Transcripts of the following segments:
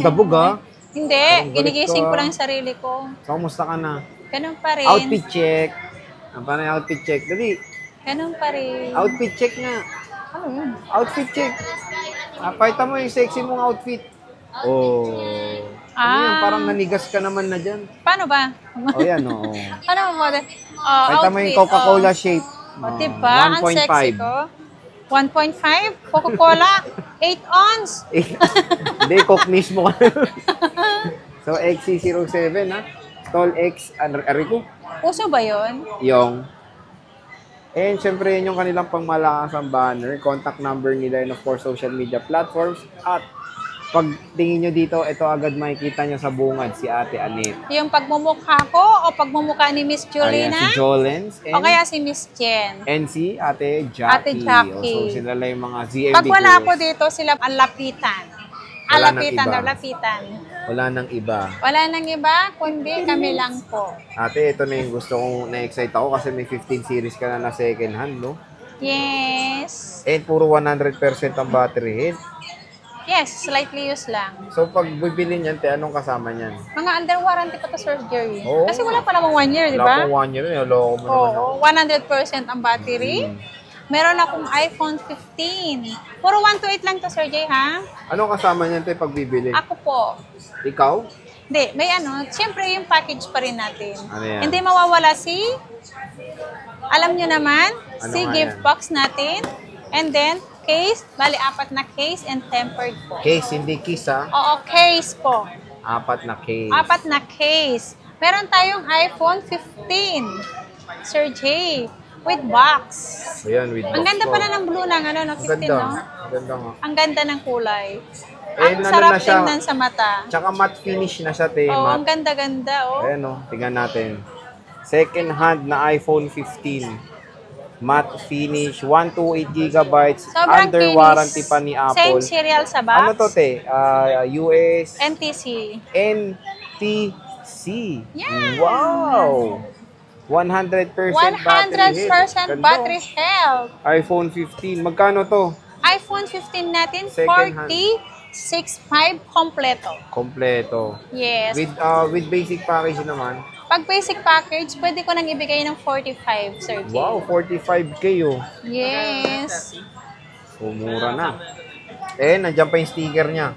dabog ha. Hindi, ginigising ko lang yung sarili ko. So, kamusta ka na? Ganun pa rin. Outfit check. Paano yung outfit check? Dali. Ganun pa rin. Outfit check nga. Ano yun? Outfit check. Pakita mo yung sexy mong outfit. Oh. Ano yan? Parang nanigas ka naman na dyan. Paano ba? Oh, yan oh. Ano mo? Pakita mo yung Coca-Cola shape. Diba? Ang sexy ko. 1.5? Coca-Cola? 8 ounce? Hindi, Coke mismo. So, XC07 ha. Tall X, Arico. Uso ba yun? Yung. And syempre, yun yung kanilang pangmalakasang banner, contact number nila, and of course, social media platforms. At pag tingin nyo dito, ito agad makikita nyo sa bungad, si Ate Annette. Yung pagmumukha ko o pagmumukha ni Miss Julina? Ayan, si Jolens. O kaya si Miss Jen? And si Ate Jackie. Ate Jackie. So, sila lang yung mga ZMB Pag wala girls. ko dito, sila ang lapitan. Wala nang Lapitan iba. daw, lapitan. Wala nang iba. Wala nang iba, kundi kami lang po. Ate, ito na yung gusto kong na-excite ako kasi may 15 series ka na second hand, no? Yes. And puro 100% ang battery health. Yes, slightly used lang. So, pag bibili niyan, te, anong kasama niyan? Mga under warranty pa to, Sir Jerry. Oo. Kasi wala pa namang 1 year, di Wala ba? pong 1 year, loko mo naman ako. Oo, 100% ang battery. Meron akong iPhone 15. Puro 128 lang to, Sir Jay, ha? Anong kasama niyan, te, pag bibili? Ako po. Ikaw? Hindi, may ano, siyempre yung package pa rin natin. Ano yan? Hindi mawawala si, alam nyo naman, Ano si nga gift yan? box natin. And then, case, bali 4 na case and tempered po. Case, hindi kiss, ha? Oo, case po. 4 na case. 4 na case. Meron tayong iPhone 15, Sir Jay, with box. So, yan, with Ang box ganda po. pala ng blue ng ano, no, 15, Ganda. no? Ganda nga. Ang ganda ng kulay. Eh, Ang ano sarap na siya? tingnan sa mata. Tsaka matte finish na siya, te. Oo, ang Matte. ganda-ganda, oh. Ayan, o. Tingnan natin. Second hand na iPhone 15. Matte finish, 128 gigabytes, Sobrang under kinis. warranty pa ni Apple. Same serial sa box. Ano to, te? US NTC. NTC. Yan. Wow! 100% battery 100% health. battery health. iPhone 15. Magkano to? iPhone 15 natin, Second hand. 46.5 kompleto. Kompleto. Yes. With basic package naman. Pag basic package, pwede ko nang ibigay ng 45, Sir Jay. Wow, 45K oh. Yes. So, mura na. Eh, nandiyan pa yung sticker niya.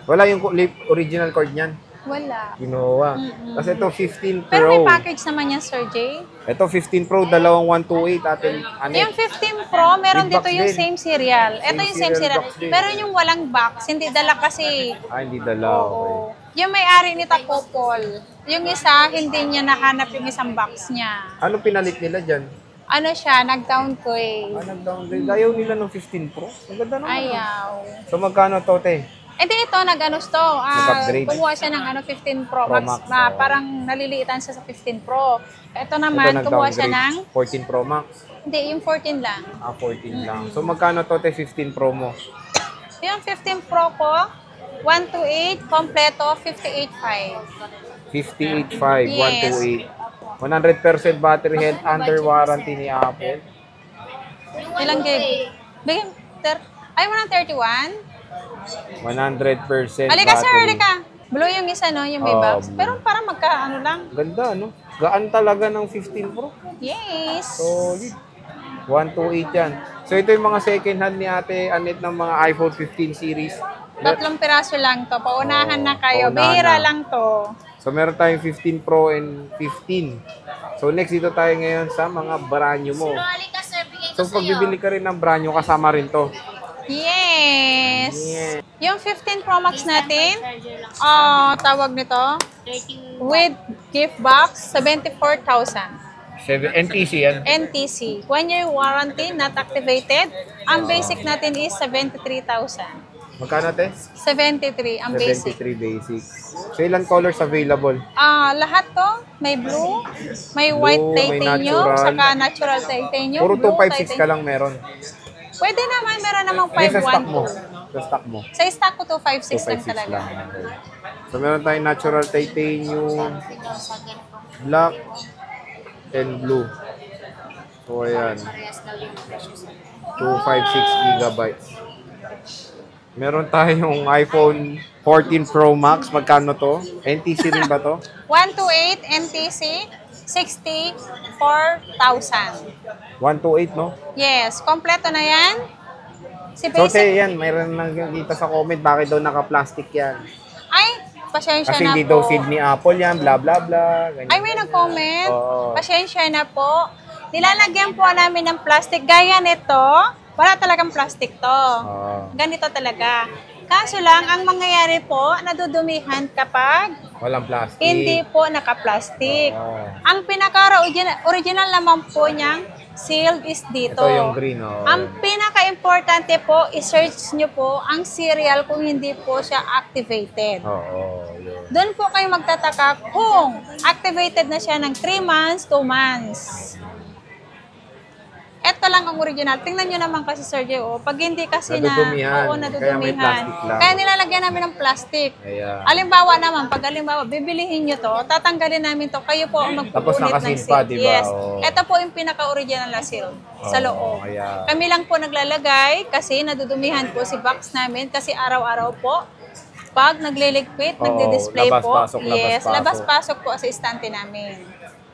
Wala yung original cord niyan. Wala. Ginawa. Kasi ito 15 Pro. Pero may package naman yan, Sir Jay. Ito 15 Pro, dalawang 128 atin. Yung 15 Pro, meron With dito box yung din. same serial. Ito Same yung same serial serial. box din. Pero yung walang box, hindi dala kasi. Hindi dala. Oo. Yung may-ari ni Takopol, yung isa, hindi niya nahanap yung isang box niya. Ano pinalit nila dyan? Ano siya, nag-down ko eh. Nag-downgrade. Ayaw nila ng 15 Pro. Ang ganda naman. Ayaw. So, magkano to, te? Eh di ito, nag-ano to, Nag-upgrade. kumuha siya ng 15 Pro Pro Max, Max, na oh. parang naliliitan siya sa 15 Pro. Ito naman, kumuha siya ng, 14 Pro Max. hindi, yung 14 lang. 14 lang. So, magkano to, te, 15 Pro mo? Yung 15 Pro ko, 128, kompleto, 58.5. 58.5, Yes. 128. 100% battery health under warranty ni Apple. Ilang gig? Bigyan, ay, 131? 100% Halika sir, battery. halika. Blue yung isa, no? Yung may Oh, box. blue. Pero parang magka-ano lang. Ganda, no? Gaan talaga ng 15 Pro. Yes. Solid. 128 yan. So, ito yung mga second hand ni Ate Annette ng mga iPhone 15 series. 3 piraso lang to. Paunahan na kayo. Paunahan Bihira na. lang to. So, meron tayong 15 Pro and 15. So, next dito tayo ngayon sa mga branyo mo. So, pag bibili ka rin ng branyo, kasama rin to. Yes. Yeah. Yung 15 Pro Max natin, tawag nito, with gift box, 74,000. NTC yan. NTC. 1 year warranty, not activated. Ang basic natin is 73,000. Magkano, te? 73 ang basic. 73 basic. So, ilan colors available? Lahat to, may blue, may white Blue, may titanium, natural. saka natural titanium, Puro blue 256 ka titanium. lang meron. Pwede naman, meron namang Ano sa stock mo? 512. Sa stock mo? Sa stock ko 256 lang 256 talaga. lang. So, meron tayong natural titanium, black, and blue. So, ayan. 256 gigabytes. Meron tayong iPhone 14 Pro Max. Magkano to? NTC rin ba to? 128 NTC, 64,000. 128, no? Yes, kompleto na yan. Si So, basic, yan. Mayroon nakikita sa comment. Bakit daw naka-plastic yan? ay, pasensya Kasi na hindi po. daw seed ni Apple yan. Bla, bla, bla. Ganyan. Ay, may nag-comment. Oo. Pasensya na po. Nilalagyan po namin ng plastic. Gaya nito, wala talagang plastic to. Oo. Ganito talaga. Kaso lang, ang mangyayari po, nadudumihan kapag Walang plastic. hindi po naka-plastic. Oo. Ang pinaka-original naman po niyang sealed is dito. Ito yung green, oh. Ang pinaka-importante po, i-search nyo po ang serial kung hindi po siya activated. Oo, yun. Doon po kayo magtataka kung activated na siya ng 3 months, 2 months. Ito lang ang original. Tingnan nyo naman kasi, Sir Jay, pag hindi kasi Nadudumihan. oo, Kaya may nadudumihan. plastic lang. Kaya nilalagyan namin ng plastic. Ayan. Alimbawa naman, pag alimbawa, bibilihin nyo to, tatanggalin namin to, kayo po ang Tapos magpupunit ng nakaseal seal. pa, di ba? Yes. Oo. Ito po yung pinaka-original na seal sa Oo, loob. ayan. Kami lang po naglalagay kasi nadudumihan po si box namin kasi araw-araw po, pag nagliligpit, Oo, nagdi-display po. labas-pasok, Yes, labas-pasok. labas-pasok po sa istante namin.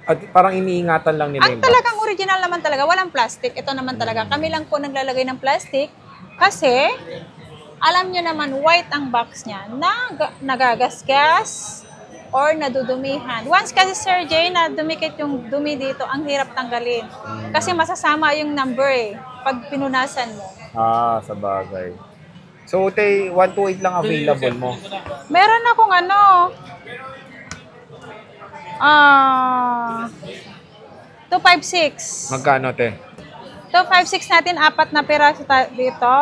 At parang iniingatan lang nila Ang yung box. talagang original naman talaga, walang plastic. Ito naman talaga, kami lang po naglalagay ng plastic kasi alam nyo naman, white ang box niya, nagagasgas or nadudumihan. Once kasi, Sir Jay, na dumikit yung dumi dito, ang hirap tanggalin. Kasi masasama yung number pag pinunasan mo. Ah, sa bagay. So, 128 lang available mo. Meron akong 256. Magkano, te? 256 natin, 4 na piraso dito.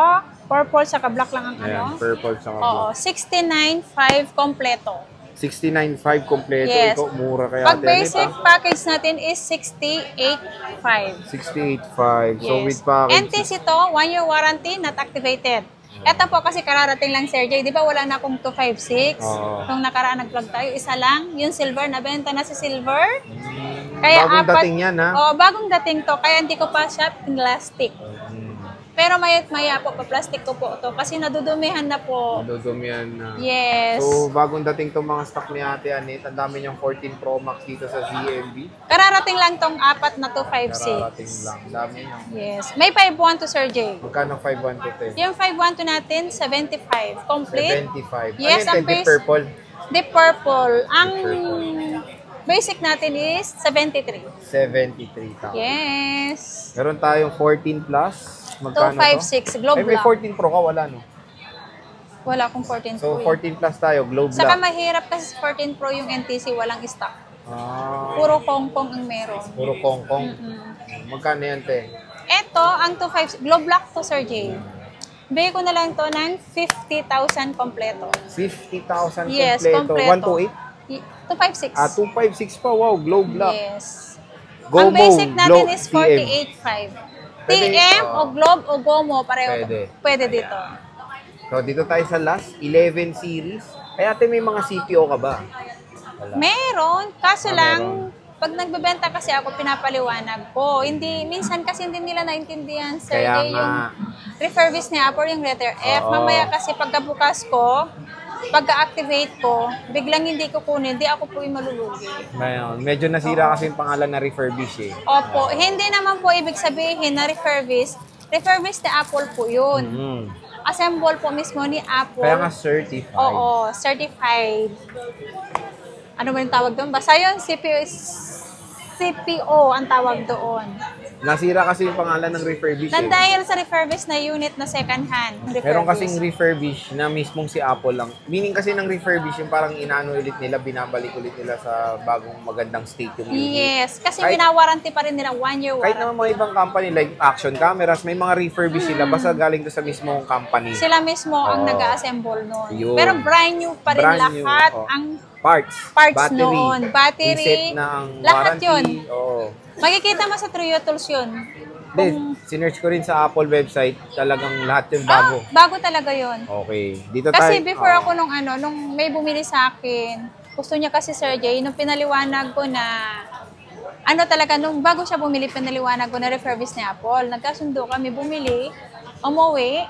Purple, saka black lang ang Ayan, purple sa Oo, 69.5 kompleto. 69.5 kompleto. Yes. Ito, mura kaya. Pag basic package natin is 68.5. 68.5. So, Yes. with package. NTC to, 1-year warranty, not activated. Ito po kasi kararating lang, Sir Jay. Di ba wala na akong 256? Oo. Nung nakaraan nag-vlog tayo, isa lang. Yung silver, nabenta na si silver. Bagong dating yan, ha? Oo, bagong dating to. Kaya hindi ko pa siya plastic. Pero maya po, pa-plastic ko po to. Kasi nadudumihan na po. Nadudumihan na. Yes. So, bagong dating itong mga stock ni Ate Anet. Ang dami niyang 14 Pro Max dito sa ZMB. Kararating lang tong 4 na 256. Kararating lang. Dami niya. Yes. May 512 to, Sir Jay. Magkano 512 te? Yung 512 natin, 75. Complete. 75. Yes, ano ang yung deep base- purple? Deep purple. Ang basic natin is 73. 73,000. Yes. Meron tayong 14 plus. Magkano 256. to? Globe Ay, may black. 14 Pro ka, wala no? Wala akong 14 So, Pro. 14 plus tayo, Globe Saka Black. mahirap kasi 14 Pro yung NTC, walang stock. Ah, Puro Hong Kong ang meron. puro Kongkong. Magkano yan, te? Ito, ang 256, Globe Black to, Sir Jay. Bigay ko na lang to ng 50,000 kompleto. 50,000 Yes, kompleto. kompleto. 128? 256. Ah, 256 pa. Wow, Globe Black. Yes. Go Ang basic Mo, natin Globe is TM. 48.5. Pwede, TM o Globe o Gomo, pareho. Pwede. Pwede dito. So, dito tayo sa last, 11 series. Kaya ate, may mga CPO ka ba? Wala. Meron, kaso Ah, lang, meron. pag nagbebenta kasi ako, pinapaliwanag ko. Hindi, minsan kasi hindi nila naintindihan, Sir Kaya Jay, nga. yung refurbish niya Apple, yung letter F. Oo. Mamaya kasi pagkabukas ko, pagka-activate ko, biglang hindi ko kunin, hindi ako po yung malulugi. Ngayon, medyo nasira kasi yung pangalan na refurbish eh. Opo, hindi naman po ibig sabihin na refurbish. Refurbish ni Apple po yun. Mm. Assemble po mismo ni Apple. Kaya nga certified. Oo, certified. Ano ba yung tawag doon? Basta yun, CPO ang tawag doon. Nasira kasi yung pangalan ng refurbish eh. Dahil sa refurbish na unit na second hand. Meron kasing refurbish na mismong si Apple lang. Meaning kasi ng refurbish yung parang inaano ulit nila, binabalik ulit nila sa bagong magandang state yung unit. Yes, kasi Kahit- winawarranty pa rin nila 1 year Kahit warranty. naman mga ibang company like Action Cameras, may mga refurbish sila basta galing doon sa mismong company. Sila mismo ang Oo. nag-assemble noon. Yun. Pero brand new pa rin Brand new, lahat. oo. Ang Parts battery, noon. Battery, reset na ang lahat warranty. yun. Oo. makikita mo sa Trio Tools yun. Then, sinearch ko rin sa Apple website, talagang lahat yun bago. Bago talaga yun. Okay. Dito Kasi tayo. before ako nung may bumili sa akin, gusto niya kasi Sir Jay, nung pinaliwanag ko na, nung bago siya bumili, pinaliwanag ko na refurbish ni Apple. Nagkasundo kami, bumili, umuwi,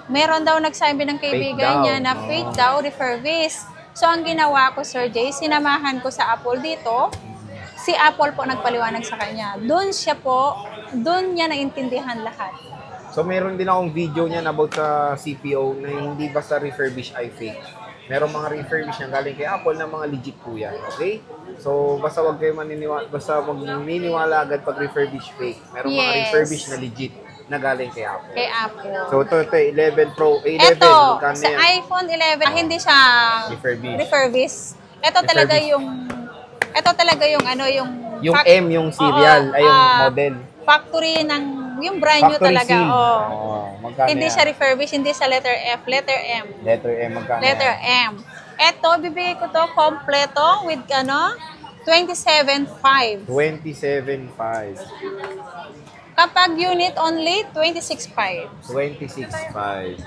Meron daw nagsabi ng kaibigan daw. niya na fake daw, refurbish. So, ang ginawa ko, Sir Jay, sinamahan ko sa Apple dito. Si Apple po nagpaliwanag sa kanya. Doon niya naintindihan lahat. So, meron din akong video niyan about sa CPO na hindi basta refurbish ay fake. Merong mga refurbish na galing kay Apple na mga legit po yan. Okay? So, basta wag kayo maniniwala agad pag refurbish fake. Merong mga refurbish na legit na galing kay Apple. Kay Apple. So, ito 11 Pro, 11. Ito, magkano sa yan? iPhone 11, hindi siya Refurbish. Ito talaga yung Yung M, yung serial, ay yung model. Factory ng, yung brand new talaga. seal. Oh. Magkano Hindi yan? siya refurbish, hindi sa letter F, letter M. Letter M, magkano Letter yan? M. Ito, bibigay ko to kompleto with 27.5. 27.5. Kapag unit only, 26.5. 26.5.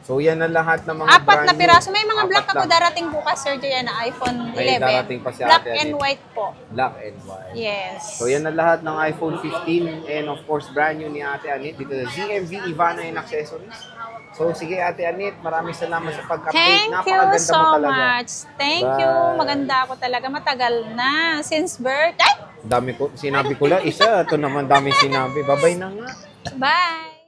So, yan ang lahat ng mga Apat na brand new. piraso. May mga black Apat ako lang. darating bukas, Sir Jay, na iPhone 11. May darating pa si Black Ate and Annette. white po. Black and white. Yes. So, yan ang lahat ng iPhone 15 and of course, brand new ni Ate Annette dito sa ZMV Ivana and Accessories. So, sige Ate Annette, maraming salamat sa pag-update. Thank you Napakaganda so mo talaga. much. Thank Bye. you. Maganda ako talaga. Matagal na. Since birth. Ay! Dami ko, sinabi ko lang, isa, ito naman dami sinabi. Babay na nga. Bye!